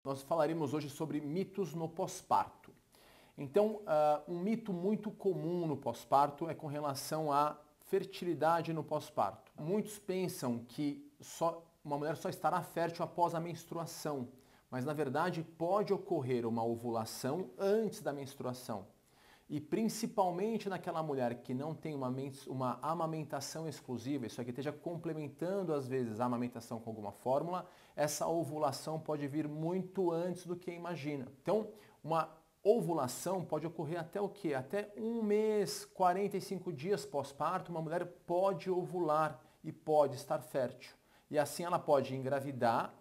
Nós falaremos hoje sobre mitos no pós-parto. Então, um mito muito comum no pós-parto é com relação à fertilidade no pós-parto. Muitos pensam que uma mulher só estará fértil após a menstruação, mas na verdade pode ocorrer uma ovulação antes da menstruação. E principalmente naquela mulher que não tem uma amamentação exclusiva, isso aqui esteja complementando às vezes a amamentação com alguma fórmula, essa ovulação pode vir muito antes do que imagina. Então, uma ovulação pode ocorrer até o quê? Até 1 mês, 45 dias pós-parto, uma mulher pode ovular e pode estar fértil. E assim ela pode engravidar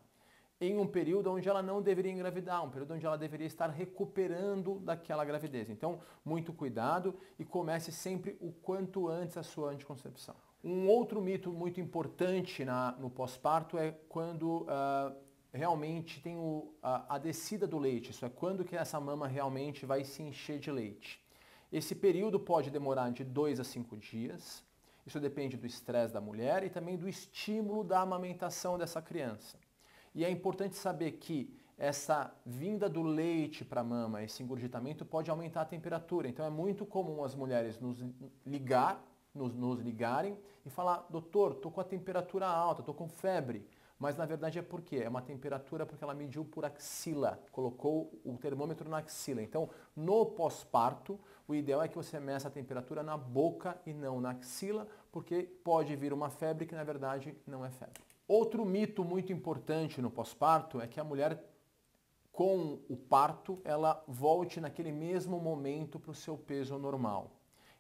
em um período onde ela não deveria engravidar, um período onde ela deveria estar recuperando daquela gravidez. Então, muito cuidado e comece sempre o quanto antes a sua anticoncepção. Um outro mito muito importante no pós-parto é quando realmente tem a descida do leite, isso é, quando que essa mama realmente vai se encher de leite. Esse período pode demorar de 2 a 5 dias, isso depende do estresse da mulher e também do estímulo da amamentação dessa criança. E é importante saber que essa vinda do leite para a mama, esse engurgitamento, pode aumentar a temperatura. Então é muito comum as mulheres nos ligarem e falar: doutor, estou com a temperatura alta, estou com febre. Mas na verdade é porque é uma temperatura porque ela mediu por axila, colocou o termômetro na axila. Então no pós-parto, o ideal é que você meça a temperatura na boca e não na axila, porque pode vir uma febre que na verdade não é febre. Outro mito muito importante no pós-parto é que a mulher, com o parto, ela volte naquele mesmo momento para o seu peso normal.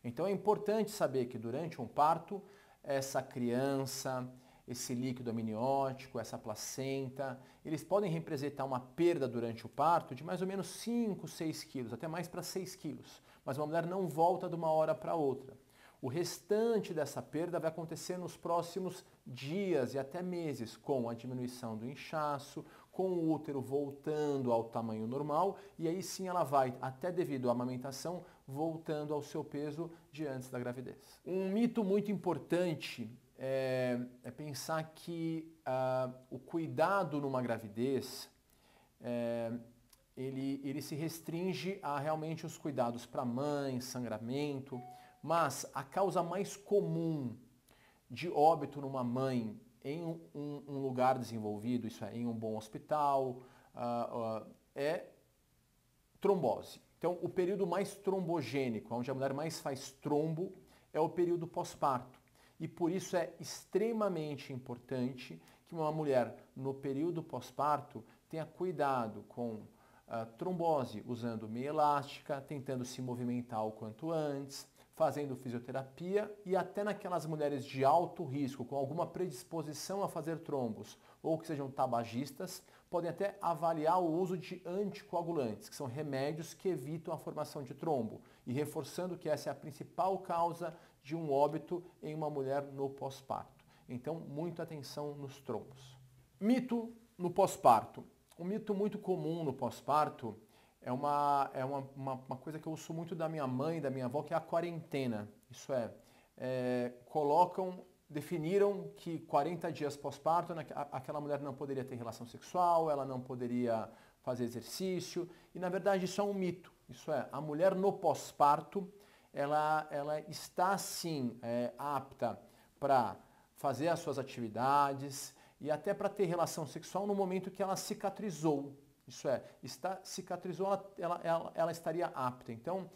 Então é importante saber que durante um parto, essa criança, esse líquido amniótico, essa placenta, eles podem representar uma perda durante o parto de mais ou menos 5, 6 quilos, até mais para 6 quilos. Mas uma mulher não volta de uma hora para outra. O restante dessa perda vai acontecer nos próximos dias e até meses, com a diminuição do inchaço, com o útero voltando ao tamanho normal, e aí sim ela vai, até devido à amamentação, voltando ao seu peso de antes da gravidez. Um mito muito importante é pensar que o cuidado numa gravidez ele se restringe a realmente os cuidados para a mãe, sangramento, mas a causa mais comum de óbito numa mãe em um lugar desenvolvido, isso é, em um bom hospital, é trombose. Então, o período mais trombogênico, onde a mulher mais faz trombo, é o período pós-parto. E por isso é extremamente importante que uma mulher, no período pós-parto, tenha cuidado com trombose, usando meia elástica, tentando se movimentar o quanto antes, fazendo fisioterapia e até naquelas mulheres de alto risco, com alguma predisposição a fazer trombos ou que sejam tabagistas, podem até avaliar o uso de anticoagulantes, que são remédios que evitam a formação de trombo, e reforçando que essa é a principal causa de um óbito em uma mulher no pós-parto. Então, muita atenção nos trombos. Mito no pós-parto. Um mito muito comum no pós-parto é uma coisa que eu ouço muito da minha mãe e da minha avó, que é a quarentena. Isso definiram que 40 dias pós-parto aquela mulher não poderia ter relação sexual, ela não poderia fazer exercício, e na verdade isso é um mito. Isso é, a mulher no pós-parto, ela está sim apta para fazer as suas atividades e até para ter relação sexual no momento que ela cicatrizou. Isso é, cicatrizou, ela estaria apta. Então,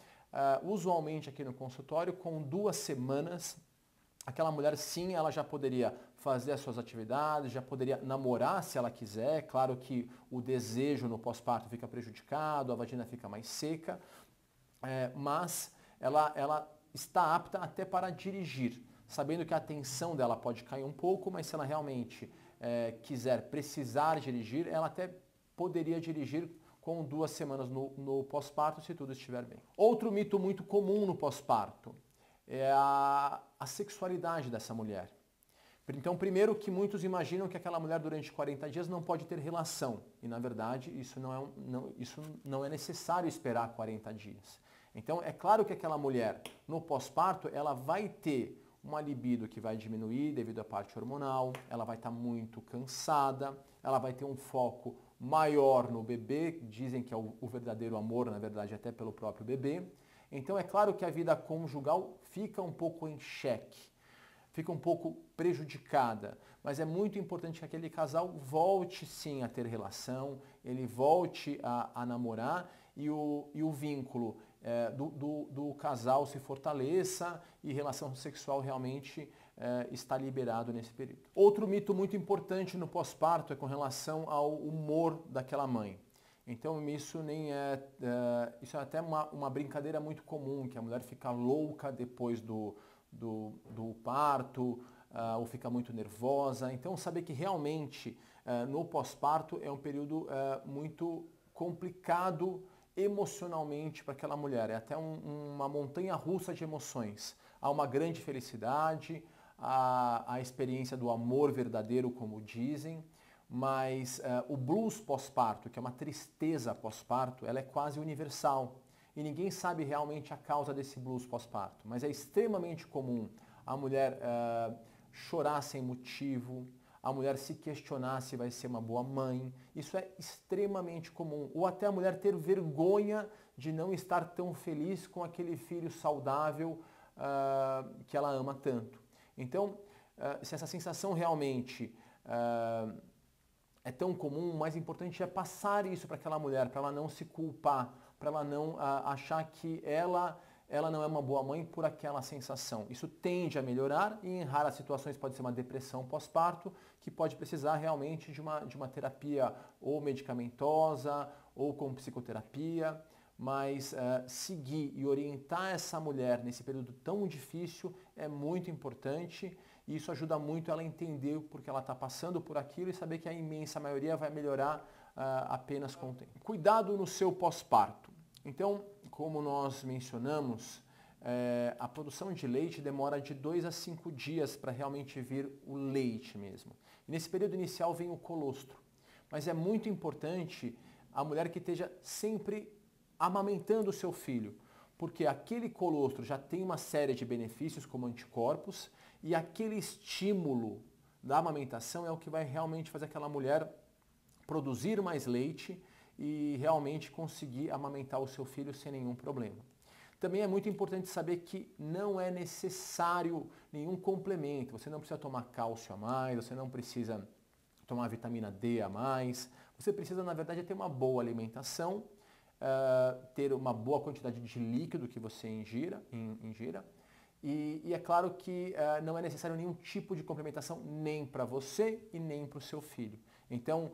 usualmente aqui no consultório, com 2 semanas, aquela mulher sim, ela já poderia fazer as suas atividades, já poderia namorar se ela quiser. Claro que o desejo no pós-parto fica prejudicado, a vagina fica mais seca, mas ela está apta até para dirigir, sabendo que a atenção dela pode cair um pouco, mas se ela realmente precisar dirigir, ela até poderia dirigir com 2 semanas no pós-parto, se tudo estiver bem. Outro mito muito comum no pós-parto é a sexualidade dessa mulher. Então, primeiro que muitos imaginam que aquela mulher durante 40 dias não pode ter relação. E na verdade isso não é necessário esperar 40 dias. Então é claro que aquela mulher no pós-parto ela vai ter uma libido que vai diminuir devido à parte hormonal, ela vai estar muito cansada, ela vai ter um foco maior no bebê, dizem que é o verdadeiro amor, na verdade, até pelo próprio bebê. Então é claro que a vida conjugal fica um pouco em xeque, fica um pouco prejudicada, mas é muito importante que aquele casal volte sim a ter relação, ele volte a namorar e o vínculo do casal se fortaleça e relação sexual realmente está liberado nesse período. Outro mito muito importante no pós-parto é com relação ao humor daquela mãe. Então isso isso é até uma brincadeira muito comum, que a mulher fica louca depois do parto, ou fica muito nervosa. Então saber que realmente no pós-parto é um período muito complicado emocionalmente para aquela mulher. É até uma montanha russa de emoções. Há uma grande felicidade, a experiência do amor verdadeiro, como dizem, mas o blues pós-parto, que é uma tristeza pós-parto, ela é quase universal. E ninguém sabe realmente a causa desse blues pós-parto. Mas é extremamente comum a mulher chorar sem motivo, a mulher se questionar se vai ser uma boa mãe. Isso é extremamente comum. Ou até a mulher ter vergonha de não estar tão feliz com aquele filho saudável que ela ama tanto. Então, se essa sensação realmente é tão comum, o mais importante é passar isso para aquela mulher, para ela não se culpar, para ela não achar que ela não é uma boa mãe por aquela sensação. Isso tende a melhorar e em raras situações pode ser uma depressão pós-parto, que pode precisar realmente de uma terapia ou medicamentosa ou com psicoterapia, mas seguir e orientar essa mulher nesse período tão difícil é muito importante e isso ajuda muito ela a entender porque ela está passando por aquilo e saber que a imensa maioria vai melhorar apenas com o tempo. Cuidado no seu pós-parto. Então, como nós mencionamos, a produção de leite demora de 2 a 5 dias para realmente vir o leite mesmo. E nesse período inicial vem o colostro. Mas é muito importante a mulher que esteja sempre amamentando o seu filho, porque aquele colostro já tem uma série de benefícios como anticorpos e aquele estímulo da amamentação é o que vai realmente fazer aquela mulher produzir mais leite e realmente conseguir amamentar o seu filho sem nenhum problema. Também é muito importante saber que não é necessário nenhum complemento. Você não precisa tomar cálcio a mais, você não precisa tomar vitamina D a mais. Você precisa, na verdade, ter uma boa alimentação, ter uma boa quantidade de líquido que você ingira. E é claro que não é necessário nenhum tipo de complementação nem para você e nem para o seu filho. Então,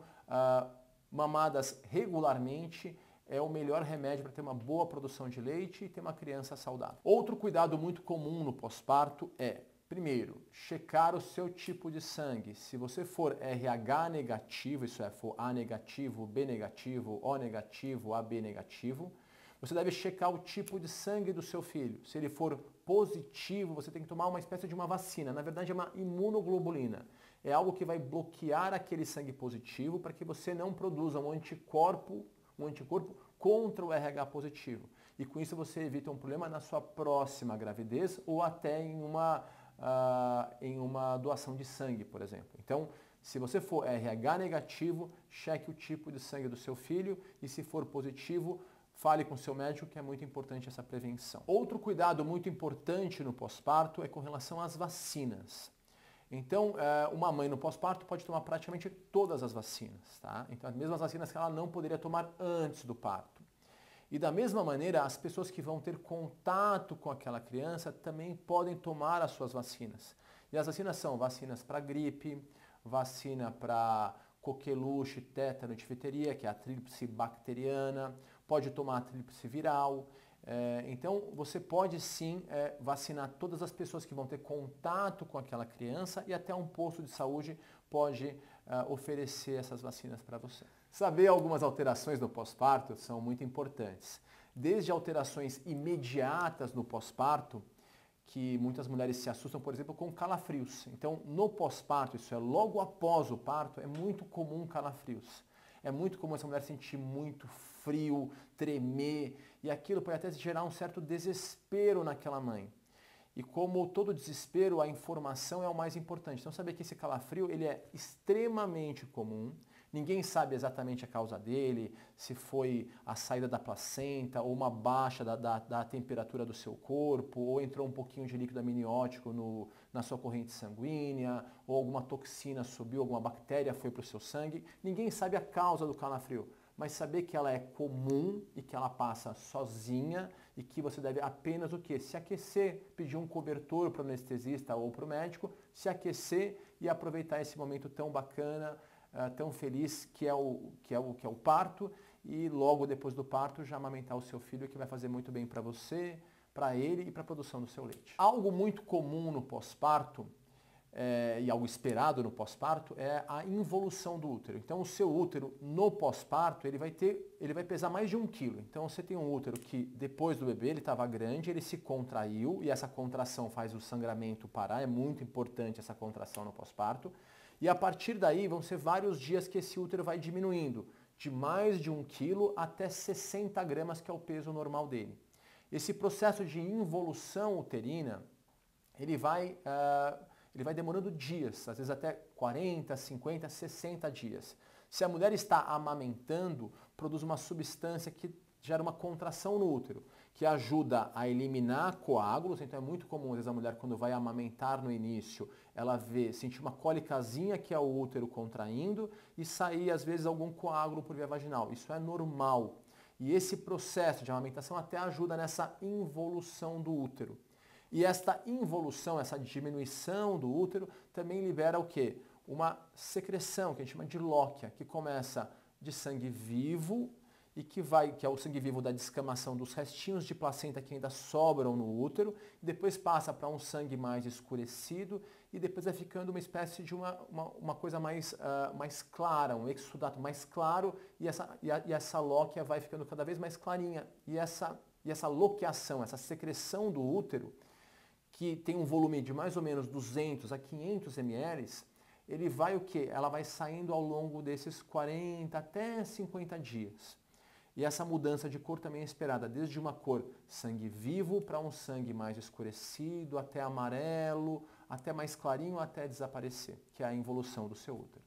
mamadas regularmente é o melhor remédio para ter uma boa produção de leite e ter uma criança saudável. Outro cuidado muito comum no pós-parto é, primeiro, checar o seu tipo de sangue. Se você for RH negativo, isso é, for A negativo, B negativo, O negativo, AB negativo, você deve checar o tipo de sangue do seu filho. Se ele for positivo, você tem que tomar uma espécie de uma vacina. Na verdade, é uma imunoglobulina. É algo que vai bloquear aquele sangue positivo para que você não produza um anticorpo contra o RH positivo. E com isso você evita um problema na sua próxima gravidez ou até em uma doação de sangue, por exemplo. Então, se você for RH negativo, cheque o tipo de sangue do seu filho e se for positivo, fale com seu médico, que é muito importante essa prevenção. Outro cuidado muito importante no pós-parto é com relação às vacinas. Então, uma mãe no pós-parto pode tomar praticamente todas as vacinas, tá? Então, as mesmas vacinas que ela não poderia tomar antes do parto. E da mesma maneira, as pessoas que vão ter contato com aquela criança também podem tomar as suas vacinas. E as vacinas são vacinas para gripe, vacina para coqueluche, tétano, difteria, que é a tríplice bacteriana, pode tomar a tríplice viral. Então, você pode sim vacinar todas as pessoas que vão ter contato com aquela criança e até um posto de saúde pode oferecer essas vacinas para você. Saber algumas alterações no pós-parto são muito importantes. Desde alterações imediatas no pós-parto, que muitas mulheres se assustam, por exemplo, com calafrios. Então, no pós-parto, isso é logo após o parto, é muito comum calafrios. É muito comum essa mulher sentir muito frio, tremer, e aquilo pode até gerar um certo desespero naquela mãe. E como todo desespero, a informação é o mais importante. Então saber que esse calafrio ele é extremamente comum. Ninguém sabe exatamente a causa dele, se foi a saída da placenta ou uma baixa da temperatura do seu corpo, ou entrou um pouquinho de líquido amniótico na sua corrente sanguínea, ou alguma toxina subiu, alguma bactéria foi para o seu sangue. Ninguém sabe a causa do calafrio, mas saber que ela é comum e que ela passa sozinha e que você deve apenas o quê? Se aquecer, pedir um cobertor para o anestesista ou para o médico, se aquecer e aproveitar esse momento tão bacana, tão feliz que é o parto, e logo depois do parto já amamentar o seu filho, que vai fazer muito bem para você, para ele e para a produção do seu leite. Algo muito comum no pós-parto e algo esperado no pós-parto é a involução do útero. Então o seu útero no pós-parto ele vai pesar mais de 1 quilo. Então você tem um útero que depois do bebê ele estava grande, ele se contraiu e essa contração faz o sangramento parar. É muito importante essa contração no pós-parto. E a partir daí vão ser vários dias que esse útero vai diminuindo, de mais de 1 quilo até 60 gramas, que é o peso normal dele. Esse processo de involução uterina, ele vai demorando dias, às vezes até 40, 50, 60 dias. Se a mulher está amamentando, produz uma substância que gera uma contração no útero, que ajuda a eliminar coágulos. Então é muito comum, às vezes, a mulher, quando vai amamentar no início, ela sentir uma cólicazinha, que é o útero contraindo, e sair, às vezes, algum coágulo por via vaginal. Isso é normal. E esse processo de amamentação até ajuda nessa involução do útero. E esta involução, essa diminuição do útero, também libera o quê? Uma secreção, que a gente chama de lóquia, que começa de sangue vivo, e que é o sangue vivo da descamação dos restinhos de placenta que ainda sobram no útero, e depois passa para um sangue mais escurecido, e depois vai ficando uma espécie de uma coisa mais clara, um exudato mais claro, e essa lóquia vai ficando cada vez mais clarinha. E essa loqueação, essa secreção do útero, que tem um volume de mais ou menos 200 a 500 ml, ele vai o quê? Ela vai saindo ao longo desses 40 até 50 dias. E essa mudança de cor também é esperada, desde uma cor sangue vivo para um sangue mais escurecido, até amarelo, até mais clarinho, até desaparecer, que é a involução do seu útero.